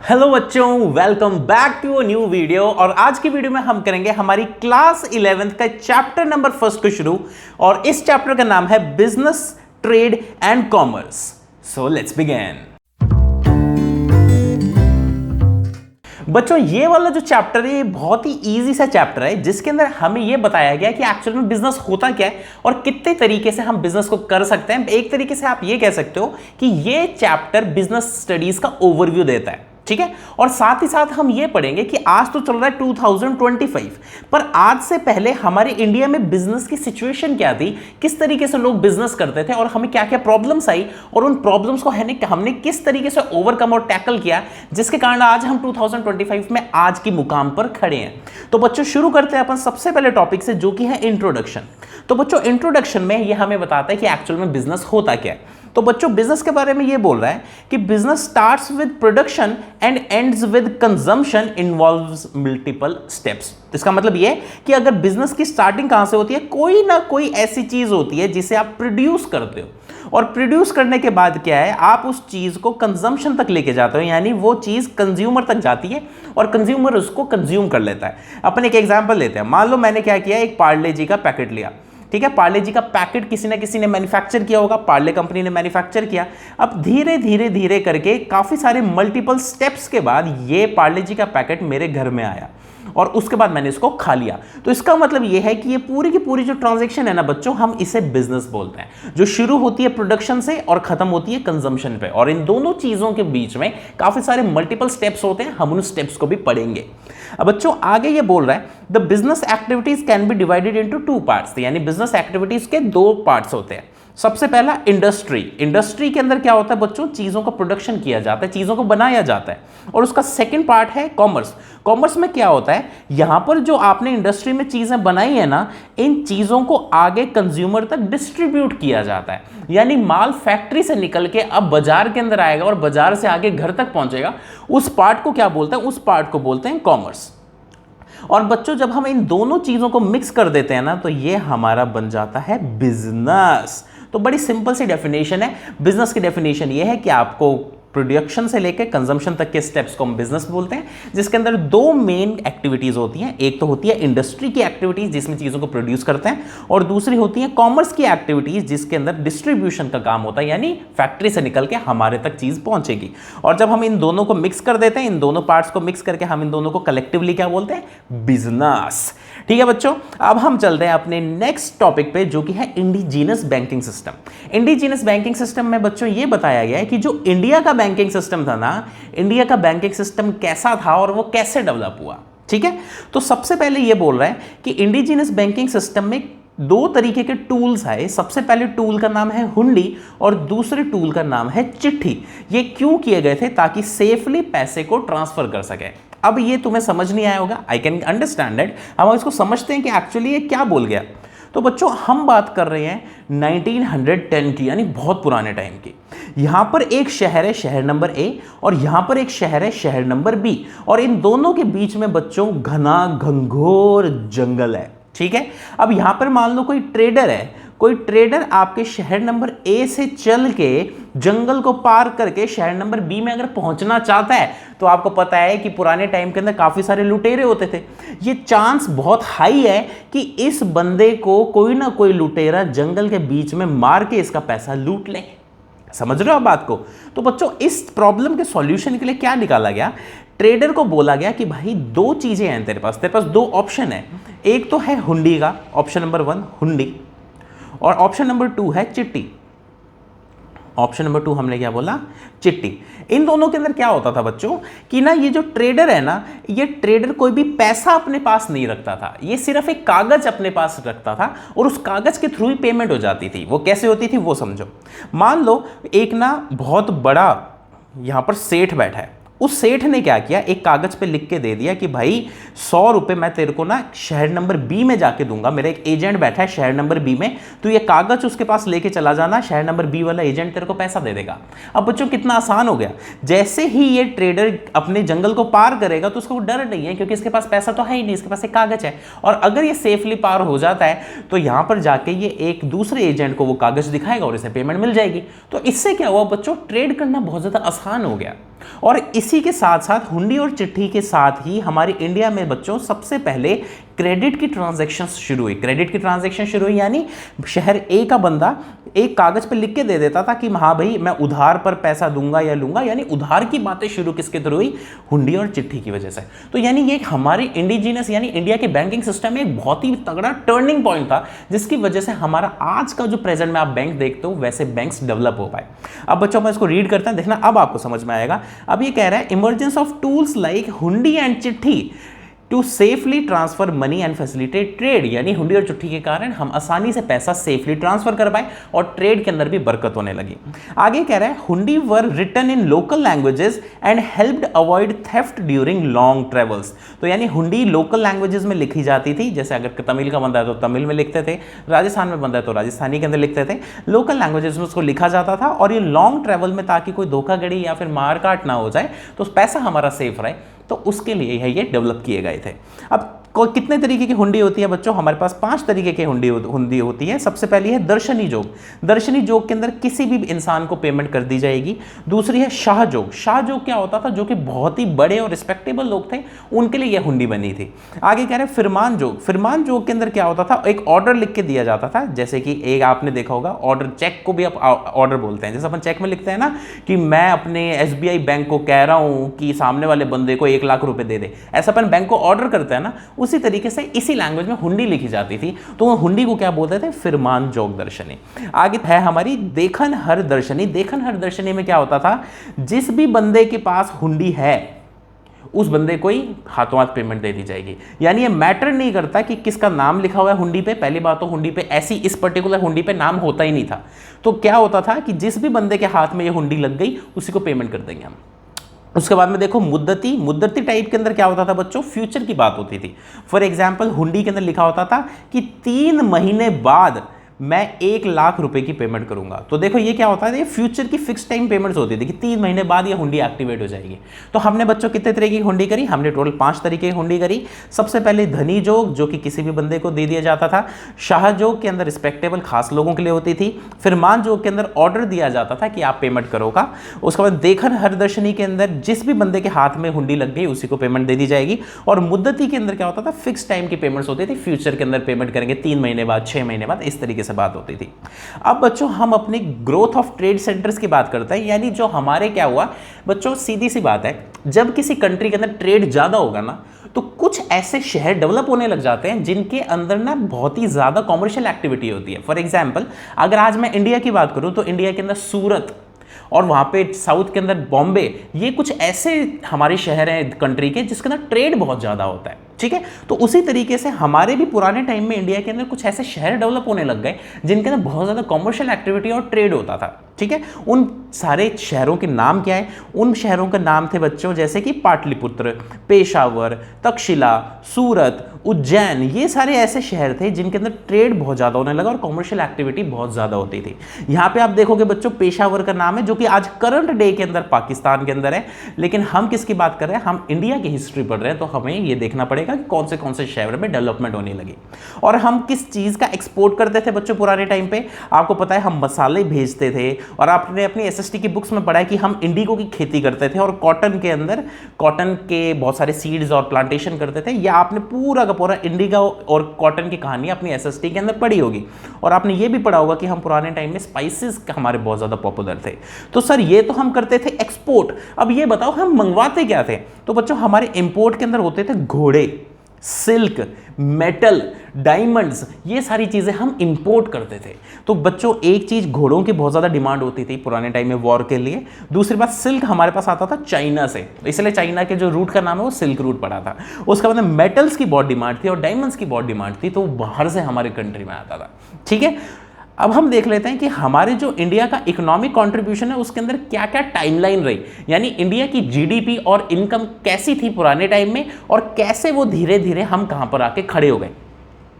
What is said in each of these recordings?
Hello बच्चों, welcome back to a new video. और आज की वीडियो में हम करेंगे हमारी क्लास 11th का चैप्टर नंबर फर्स्ट को शुरू। और इस चैप्टर का नाम है business, trade and commerce. So let's begin. बच्चों, ये वाला जो चैप्टर है ये बहुत ही इजी सा चैप्टर है, जिसके अंदर हमें ये बताया गया कि एक्चुअल में बिजनेस होता क्या है और कितने तरीके से हम बिजनेस को कर सकते हैं। एक तरीके से आप ये कह सकते हो कि ये चैप्टर बिजनेस स्टडीज का ओवरव्यू देता है, ठीक है। और साथ ही साथ हम ये पढ़ेंगे कि आज तो चल रहा है 2025, पर आज से पहले हमारे इंडिया में बिजनेस की सिचुएशन क्या थी, किस तरीके से लोग बिजनेस करते थे और हमें क्या क्या प्रॉब्लम्स आई और उन प्रॉब्लम्स को हमने किस तरीके से ओवरकम और टैकल किया, जिसके कारण आज हम 2025 में आज की मुकाम पर खड़े हैं। तो बच्चों, शुरू करते हैं अपन सबसे पहले टॉपिक से, जो कि है इंट्रोडक्शन। तो बच्चों, इंट्रोडक्शन में ये हमें बताता है कि एक्चुअल में बिजनेस होता क्या है। तो बच्चों, बिजनेस के बारे में ये बोल रहा है कि business starts with production and ends with consumption, involves multiple steps. इसका मतलब ये है कि अगर बिजनेस की स्टार्टिंग कहां से होती है, कोई ना कोई ऐसी चीज होती है जिसे आप प्रोड्यूस करते हो, और प्रोड्यूस करने के बाद क्या है, आप उस चीज को कंजम्पशन तक लेके जाते हो, यानी वो चीज कंज्यूमर तक जाती है और कंज्यूमर उसको कंज्यूम कर लेता है। अपन एक एग्जांपल लेते हैं। मान लो मैंने क्या किया, एक पार्ले जी का पैकेट लिया, ठीक है। पार्ले जी का पैकेट किसी ने मैन्युफैक्चर किया होगा, पार्ले कंपनी ने मैन्युफैक्चर किया। अब धीरे धीरे धीरे करके काफी सारे मल्टीपल स्टेप्स के बाद ये पार्ले जी का पैकेट मेरे घर में आया और उसके बाद मैंने इसको खा लिया। तो इसका मतलब ये है कि ये पूरी की पूरी जो ट्रांजैक्शन है ना बच्चों, हम इसे बिजनेस बोलते हैं, जो शुरू होती है प्रोडक्शन से और खत्म होती है कंजम्पशन पे। और इन दोनों चीजों के बीच में काफी सारे मल्टीपल स्टेप्स होते हैं, हम उन स्टेप्स को भी पढ़ेंगे। अब बच्चों, आगे ये बोल रहा है the business activities can be divided into two parts, यानी बिजनेस एक्टिविटीज के दो पार्ट्स होते हैं। सबसे पहला इंडस्ट्री। इंडस्ट्री के अंदर क्या होता है बच्चों, चीजों का प्रोडक्शन किया जाता है, चीजों को बनाया जाता है। और उसका सेकंड पार्ट है कॉमर्स। कॉमर्स में क्या होता है, यहां पर जो आपने इंडस्ट्री में चीजें बनाई है ना, इन चीजों को आगे कंज्यूमर तक डिस्ट्रीब्यूट किया जाता है, यानी माल फैक्ट्री से निकल के अब बाजार के अंदर आएगा और बाजार से आगे घर तक पहुंचेगा। उस पार्ट को क्या बोलते हैं, उस पार्ट को बोलते हैं कॉमर्स। और बच्चों, जब हम इन दोनों चीजों को मिक्स कर देते हैं ना, तो ये हमारा बन जाता है बिजनेस। तो बड़ी सिंपल सी डेफिनेशन है बिजनेस की। डेफिनेशन ये है कि आपको प्रोडक्शन से लेकर कंजम्पशन तक के स्टेप्स को हम बिजनेस बोलते हैं, जिसके अंदर दो मेन एक्टिविटीज होती हैं। एक तो होती है इंडस्ट्री की एक्टिविटीज, जिसमें चीजों को प्रोड्यूस करते हैं, और दूसरी होती है कॉमर्स की एक्टिविटीज, जिसके अंदर डिस्ट्रीब्यूशन का काम होता है, यानी फैक्ट्री से निकल के हमारे तक चीज पहुंचेगी। और जब हम इन दोनों को मिक्स कर देते हैं, इन दोनों पार्ट्स को मिक्स करके हम इन दोनों को कलेक्टिवली क्या बोलते हैं, बिजनेस। ठीक है बच्चों, अब हम चलते हैं अपने नेक्स्ट टॉपिक पे, जो कि है indigenous banking system. Indigenous banking system में बच्चों ये बताया गया है कि जो इंडिया का बैंकिंग सिस्टम था ना, इंडिया का बैंकिंग सिस्टम कैसा था और वो कैसे डेवलप हुआ, ठीक है। तो सबसे पहले ये बोल रहा है कि इंडिजीनस बैंकिंग सिस्टम में दो तरीके के टूल्स आए। सबसे पहले टूल का नाम है हुंडी और दूसरे टूल का नाम है चिट्ठी। ये क्यों किए गए थे, ताकि सेफली पैसे को ट्रांसफर कर सके। अब ये तुम्हें समझ नहीं आया होगा, आई कैन अंडरस्टैंड इट। हम इसको समझते हैं कि एक्चुअली ये क्या बोल गया। तो बच्चों, हम बात कर रहे हैं 1910 की, यानी बहुत पुराने टाइम की। यहां पर एक शहर है, शहर नंबर ए, और यहां पर एक शहर है, शहर नंबर बी, और इन दोनों के बीच में बच्चों घना घंघोर जंगल है, ठीक है। अब यहां पर मान लो कोई ट्रेडर है, कोई ट्रेडर आपके शहर नंबर ए से चल के जंगल को पार करके शहर नंबर बी में अगर पहुंचना चाहता है, तो आपको पता है कि पुराने टाइम के अंदर काफी सारे लुटेरे होते थे। ये चांस बहुत हाई है कि इस बंदे को कोई ना कोई लुटेरा जंगल के बीच में मार के इसका पैसा लूट ले। समझ रहे हो आप बात को। तो बच्चों, इस प्रॉब्लम के सॉल्यूशन के लिए क्या निकाला गया, ट्रेडर को बोला गया कि भाई दो चीजें हैं तेरे पास दो ऑप्शन है। एक तो है हुंडी का, ऑप्शन नंबर 1 हुंडी, और ऑप्शन नंबर 2 है चिट्ठी। ऑप्शन नंबर 2 हमने क्या बोला, चिट्ठी। इन दोनों के अंदर क्या होता था बच्चों कि ना, ये जो ट्रेडर है ना, ये ट्रेडर कोई भी पैसा अपने पास नहीं रखता था, ये सिर्फ एक कागज अपने पास रखता था और उस कागज के थ्रू ही पेमेंट हो जाती थी। वो कैसे होती थी वो समझो। मान लो एक ना बहुत बड़ा यहां पर सेठ बैठा है, उस सेठ ने क्या किया, एक कागज पे लिख के दे दिया कि भाई 100 रुपए मैं तेरे को ना शहर नंबर बी में जाके दूंगा, मेरा एक एजेंट बैठा है शहर नंबर बी में, तो ये कागज उसके पास लेके चला जाना, शहर नंबर बी वाला एजेंट तेरे को पैसा दे देगा। अब बच्चों, कितना आसान हो गया। जैसे ही ये ट्रेडर अपने जंगल को पार करेगा तो उसको डर नहीं है, क्योंकि इसके पास पैसा तो है ही नहीं, इसके पास एक कागज है। और अगर ये सेफली पार हो जाता है तो यहां पर जाके ये एक दूसरे एजेंट को वो कागज दिखाएगा और इसे पेमेंट मिल जाएगी। तो इससे क्या हुआ बच्चों, ट्रेड करना बहुत ज्यादा आसान हो गया। और इसी के साथ साथ हुंडी और चिट्ठी के साथ ही हमारी इंडिया में बच्चों सबसे पहले क्रेडिट की ट्रांजैक्शन शुरू हुई। क्रेडिट की ट्रांजैक्शन शुरू हुई यानी शहर ए का बंदा एक कागज पे लिख के दे देता था कि हाँ भाई मैं उधार पर पैसा दूंगा या लूंगा, यानी उधार की बातें शुरू किसके थ्रू हुई? हुंडी और चिट्ठी की वजह से। तो यानी ये हमारे इंडिजीनियस यानी इंडिया के बैंकिंग सिस्टम में एक बहुत ही तगड़ा टर्निंग पॉइंट था, जिसकी वजह से हमारा आज का जो प्रेजेंट में आप बैंक देखते हो वैसे बैंक्स डेवलप हो पाए। अब बच्चों मैं इसको रीड करते हैं, देखना अब आपको समझ में आएगा। अब ये कह रहा है emergence of tools like hundi and chitthi to safely transfer money and facilitate trade, यानी हुंडी और चिट्ठी के कारण हम आसानी से पैसा सेफली ट्रांसफर कर पाए और ट्रेड के अंदर भी बरकत होने लगी। आगे कह रहा है hundi were written in local languages and helped avoid theft during long travels. तो यानी हुंडी लोकल लैंग्वेजेस में लिखी जाती थी, जैसे अगर तमिल का बंदा है तो तमिल में लिखते थे, राजस्थान में बंदा है तो राजस्थानी के अंदर लिखते थे, लोकल लैंग्वेजेस में उसको लिखा जाता था। और ये लॉन्ग ट्रेवल में ताकि कोई धोखाधड़ी या फिर मार काट ना हो जाए तो पैसा हमारा सेफ रहे, तो उसके लिए है ये डेवलप किए गए थे। अब कितने तरीके की हुंडी होती है बच्चों? हमारे पास 5 तरीके की हुंडी होती है। सबसे पहली है दर्शनी जोग। दर्शनी जोग के अंदर किसी भी इंसान को पेमेंट कर दी जाएगी। दूसरी है शाह जोग। शाह जोग क्या होता था? जो कि बहुत ही बड़े और रिस्पेक्टेबल लोग थे उनके लिए यह हुंडी बनी थी। आगे कह रहे हैं फिरमान जोग। फिरमान जोग के अंदर क्या होता था? एक ऑर्डर लिख के दिया जाता था, जैसे कि एक आपने देखा होगा ऑर्डर, चेक को भी आप ऑर्डर बोलते हैं। जैसे अपन चेक में लिखते हैं ना कि मैं अपने SBI बैंक को कह रहा हूं कि सामने वाले बंदे को 1 लाख रुपए दे दे, ऐसा अपन बैंक को ऑर्डर करते हैं ना, उसी तरीके से इसी लैंग्वेज में हुंडी लिखी जाती थी। तो हुंडी को क्या बोलते थे? फिरमान जोग दर्शनी। आगे है हमारी देखन हर दर्शनी। देखन हर दर्शनी में क्या होता था? जिस भी बंदे के पास हुंडी है उस बंदे को ही हाथों हाथ पेमेंट दे दी जाएगी। यानी ये मैटर नहीं करता कि किसका नाम लिखा हुआ है हुंडी पे। पहली बात तो हुंडी पे ऐसी इस पर्टिकुलर हुंडी पे नाम होता ही नहीं था। तो क्या होता था कि जिस भी बंदे के हाथ में ये हुंडी लग गई उसी को पेमेंट कर देंगे हम। उसके बाद में देखो मुद्दती। मुद्दती टाइप के अंदर क्या होता था बच्चों? फ्यूचर की बात होती थी। फॉर एग्जाम्पल हुंडी के अंदर लिखा होता था कि 3 महीने बाद मैं 1 लाख रुपए की पेमेंट करूंगा। तो देखो ये क्या होता है? ये फ्यूचर की फिक्स टाइम पेमेंट्स होती थी कि 3 महीने बाद ये हुंडी एक्टिवेट हो जाएगी। तो हमने बच्चों कितने तरीके की हुंडी करी? हमने टोटल 5 तरीके की हुंडी करी। सबसे पहले धनी जोग, जो कि किसी भी बंदे को दे दिया जाता था। शाह जोग के अंदर रिस्पेक्टेबल खास लोगों के लिए होती थी। फिरमान जोग के अंदर ऑर्डर दिया जाता था कि आप पेमेंट करोगा। उसके बाद देखन हरदर्शनी के अंदर जिस भी बंदे के हाथ में हुंडी लग गई उसी को पेमेंट दे दी जाएगी। और मुद्दती के अंदर क्या होता था? फिक्स टाइम की पेमेंट्स होती थी, फ्यूचर के अंदर पेमेंट करेंगे 3 महीने बाद, 6 महीने बाद, इस तरीके से बात होती थी। अब बच्चों हम अपने ग्रोथ ऑफ ट्रेड सेंटर्स की बात करते हैं, यानी जो हमारे क्या हुआ बच्चों, सीधी सी बात है, जब किसी कंट्री के अंदर ट्रेड ज्यादा होगा ना तो कुछ ऐसे शहर डेवलप होने लग जाते हैं जिनके अंदर ना बहुत ही ज्यादा कॉमर्शियल एक्टिविटी होती है। फॉर एग्जांपल अगर आज मैं इंडिया की बात करूं तो इंडिया के अंदर सूरत और वहां पे साउथ के अंदर बॉम्बे, ये कुछ ऐसे हमारे शहर हैं कंट्री के जिसके अंदर ट्रेड बहुत ज्यादा होता है। ठीक है, तो उसी तरीके से हमारे भी पुराने टाइम में इंडिया के अंदर कुछ ऐसे शहर डेवलप होने लग गए जिनके अंदर बहुत ज्यादा कॉमर्शियल एक्टिविटी और ट्रेड होता था। ठीक है, उन सारे शहरों के नाम क्या है? उन शहरों के नाम थे बच्चों जैसे कि पाटलिपुत्र, पेशावर, तक्षशिला, सूरत, उज्जैन, ये सारे ऐसे शहर थे जिनके अंदर ट्रेड बहुत ज्यादा होने लगा और कॉमर्शियल एक्टिविटी बहुत ज्यादा होती थी। यहां पे आप देखोगे बच्चों पेशावर का नाम है जो कि आज करंट डे के अंदर पाकिस्तान के अंदर है, लेकिन हम किसकी बात कर रहे हैं? हम इंडिया की हिस्ट्री पढ़ रहे हैं, तो हमें ये देखना पड़ेगा कि कौन से शहर में डेवलपमेंट होने लगी और हम किस चीज का एक्सपोर्ट करते थे बच्चों पुराने टाइम पे। आपको पता है हम मसाले भेजते थे और आपने अपनी एसएसटी की बुक्स में पढ़ा है कि हम इंडिगो की खेती करते थे और कॉटन के अंदर कॉटन के बहुत सारे सीड्स और प्लांटेशन करते थे। या आपने पूरा का पूरा इंडिगो और कॉटन की कहानी अपनी एसएसटी के अंदर पढ़ी होगी और आपने ये भी पढ़ा होगा कि हम पुराने टाइम में स्पाइसेस हमारे बहुत ज्यादा पॉपुलर थे। तो सर ये तो हम करते थे एक्सपोर्ट। अब ये बताओ हम मंगवाते क्या थे? तो बच्चों हमारे इंपोर्ट के अंदर होते थे घोड़े, सिल्क, मेटल, डायमंड्स, ये सारी चीजें हम इंपोर्ट करते थे। तो बच्चों एक चीज घोड़ों की बहुत ज्यादा डिमांड होती थी पुराने टाइम में वॉर के लिए। दूसरी बात सिल्क हमारे पास आता था चाइना से, इसलिए चाइना के जो रूट का नाम है वो सिल्क रूट पड़ा था। उसके बाद मेटल्स की बहुत डिमांड थी और डायमंड्स की बहुत डिमांड थी, तो बाहर से हमारे कंट्री में आता था। ठीक है, अब हम देख लेते हैं कि हमारे जो इंडिया का इकोनॉमिक कंट्रीब्यूशन है उसके अंदर क्या क्या टाइमलाइन रही, यानी इंडिया की जीडीपी और इनकम कैसी थी पुराने टाइम में और कैसे वो धीरे धीरे हम कहां पर आके खड़े हो गए।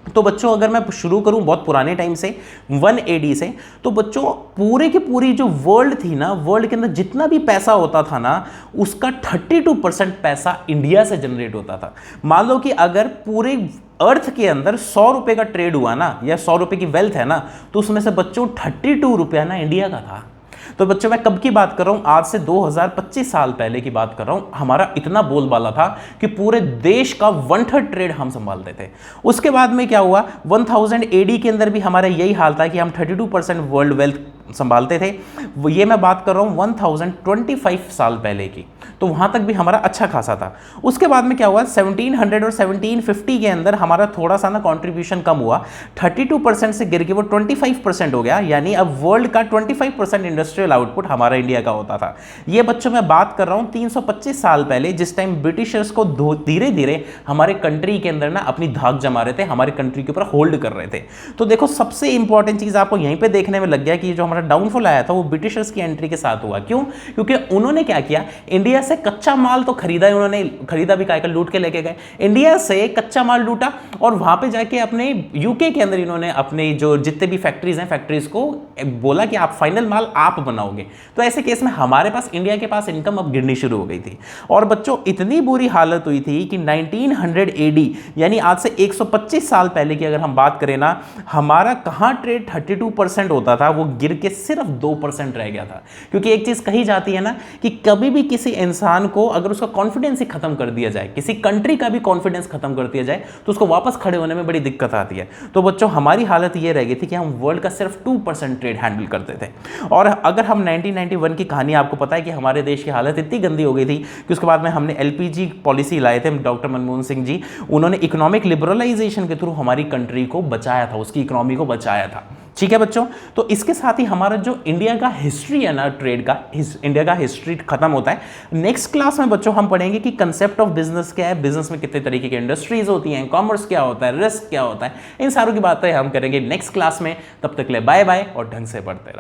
तो बच्चों अगर मैं शुरू करूं बहुत पुराने टाइम से 1 AD से, तो बच्चों पूरे की पूरी जो वर्ल्ड थी ना, वर्ल्ड के अंदर जितना भी पैसा होता था ना उसका 32% पैसा इंडिया से जनरेट होता था। मान लो कि अगर पूरे अर्थ के अंदर 100 रुपए का ट्रेड हुआ ना या 100 रुपए की वेल्थ है ना, तो उसमें से बच्चों 32 रुपया ना इंडिया का था। तो बच्चों मैं कब की बात कर रहा हूं, आज से 2025 साल पहले की बात कर रहा हूं। हमारा इतना बोलबाला था कि पूरे देश का 1/3 ट्रेड हम संभालते थे। उसके बाद में क्या हुआ, 1000 एडी के अंदर भी हमारा यही हाल था कि हम 32% वर्ल्ड वेल्थ संभालते थे। ये मैं बात कर रहा हूं 1025 साल पहले की, तो वहां तक भी हमारा अच्छा खासा था। उसके बाद में क्या हुआ, 1700 और 1750 के अंदर हमारा थोड़ा सा ना कंट्रीब्यूशन कम हुआ, 32% से गिर के वो 25% हो गया। यानी अब वर्ल्ड का 25% इंडस्ट्रियल आउटपुट हमारा इंडिया का होता था। ये बच्चों मैं बात कर रहा हूं 325 साल पहले, जिस टाइम ब्रिटिशर्स को धीरे धीरे हमारे कंट्री के अंदर ना अपनी धाक जमा रहे थे, हमारे कंट्री के ऊपर होल्ड कर रहे थे। तो देखो सबसे इंपॉर्टेंट चीज आपको यहीं पे देखने में लग गया कि जो हमारा डाउनफॉल आया था वो ब्रिटिशर्स की एंट्री के साथ हुआ। क्यों? क्योंकि उन्होंने क्या किया, इंडिया से कच्चा माल तो खरीदा ही, उन्होंने खरीदा भी काय लूट के लेके गए, इंडिया से कच्चा माल लूटा और वहां पे जाके अपने यूके के अंदर इन्होंने अपने जो जितने भी फैक्ट्रीज हैं, फैक्ट्रीज को बोला कि आप फाइनल माल आप बनाओगे। तो ऐसे केस में हमारे पास, इंडिया के पास इनकम अब गिरनी शुरू हो गई थी। और बच्चों इतनी बुरी हालत हुई थी कि 1900 एडी यानी आज से 125 साल पहले की अगर हम बात करें ना, हमारा कहां ट्रेड 32% होता था, वो गिर के सिर्फ 2% रह गया था। क्योंकि एक चीज कही जाती है ना कि कभी भी किसी इंसान को अगर उसका कॉन्फिडेंस ही खत्म कर दिया जाए, किसी कंट्री का भी कॉन्फिडेंस खत्म कर दिया जाए, तो उसको वापस खड़े होने में बड़ी दिक्कत आती है। तो बच्चों हमारी हालत ये रह गई थी कि हम वर्ल्ड का सिर्फ 2% ट्रेड हैंडल करते थे। और अगर हम 1991 की कहानी, आपको पता है कि हमारे देश की हालत इतनी गंदी हो गई थी कि उसके बाद में हमने एलपीजी पॉलिसी लाए थे, डॉक्टर मनमोहन सिंह जी, उन्होंने इकोनॉमिक लिबरलाइजेशन के थ्रू हमारी कंट्री को बचाया था, उसकी इकोनॉमी को बचाया था। ठीक है बच्चों, तो इसके साथ ही हमारा जो इंडिया का हिस्ट्री है ना, ट्रेड का, इंडिया का हिस्ट्री खत्म होता है। नेक्स्ट क्लास में बच्चों हम पढ़ेंगे कि कंसेप्ट ऑफ बिजनेस क्या है, बिजनेस में कितने तरीके की इंडस्ट्रीज होती हैं, कॉमर्स क्या होता है, रिस्क क्या होता है, इन सारों की बातें हम करेंगे नेक्स्ट क्लास में। तब तक ले बाय बाय और ढंग से पढ़ते रहो।